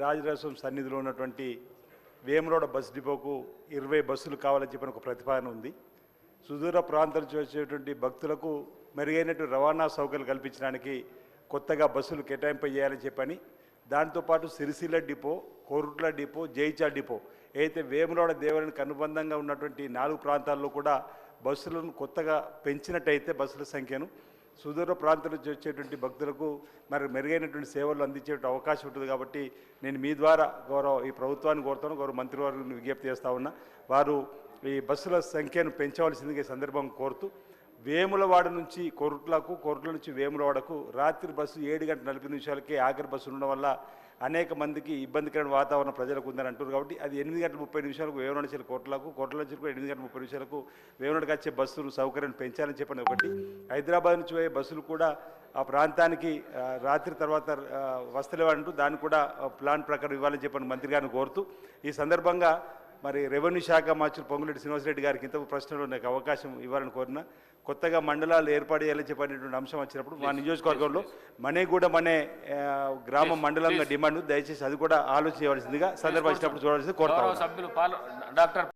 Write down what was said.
రాజరాజస్వామి సన్నిధిలో ఉన్నటువంటి వేములవాడ బస్ డిపోకు 20 బస్సులు కావాలని చెప్పిన ఒక ప్రతిపాదన ఉంది. సుదూర ప్రాంతాల నుంచి వచ్చేటువంటి భక్తులకు మెరుగైనటువంటి రవాణా సౌకర్యాలు కల్పించడానికి కొత్తగా బస్సులు కేటాయింపు చేయాలని చెప్పని, దాంతోపాటు సిరిసిల్ల డిపో, కోరుట్ల డిపో, జైచా డిపో అయితే వేములవాడ దేవాలయానికి అనుబంధంగా ఉన్నటువంటి 4 ప్రాంతాల్లో కూడా బస్సులను కొత్తగా పెంచినట్టయితే బస్సుల సంఖ్యను సుదూర ప్రాంతాల నుంచి వచ్చేటువంటి భక్తులకు మరి మెరుగైనటువంటి సేవలు అందించే అవకాశం ఉంటుంది. కాబట్టి నేను మీ ద్వారా ఈ ప్రభుత్వాన్ని కోరుతాను, గౌరవ మంత్రివర్గాన్ని విజ్ఞప్తి చేస్తా ఉన్నా. వారు ఈ బస్సుల సంఖ్యను పెంచవలసిందిగా ఈ సందర్భంగా కోరుతూ, వేములవాడ నుంచి కోరుట్లకు, కోరుట్ల నుంచి వేములవాడకు రాత్రి బస్సు 7:40 ఆఖరి బస్సు ఉండడం వల్ల అనేక మందికి ఇబ్బందికరమైన వాతావరణం ప్రజలకు ఉందని అంటారు. కాబట్టి అది 8:30 వేములవాడ నుంచి కోట్లకు, కోట్ల నుంచి కూడా 8:30 వేములవాడకి వచ్చే బస్సులు సౌకర్యం పెంచాలని చెప్పని ఒకటి. హైదరాబాద్ నుంచి పోయే బస్సులు కూడా ఆ ప్రాంతానికి రాత్రి తర్వాత వస్తలేవంటూ దాన్ని కూడా ప్లాన్ ప్రకారం ఇవ్వాలని చెప్పని మంత్రి గారిని కోరుతూ, ఈ సందర్భంగా మరి రెవెన్యూ శాఖ మంత్రులు పొంగులేటి శ్రీనివాసరెడ్డి గారికి ఇంత ప్రశ్నలో నాకు అవకాశం ఇవ్వాలని కోరిన. కొత్తగా మండలాలు ఏర్పాటు చేయాలని చెప్పినటువంటి అంశం వచ్చినప్పుడు మా నియోజకవర్గంలో మనేగూడ గ్రామ మండలంగా డిమాండ్, దయచేసి అది కూడా ఆలోచించవలసిందిగా సందర్భం వచ్చినప్పుడు చూడాల్సింది కోరుతాం. సభ్యులు డాక్టర్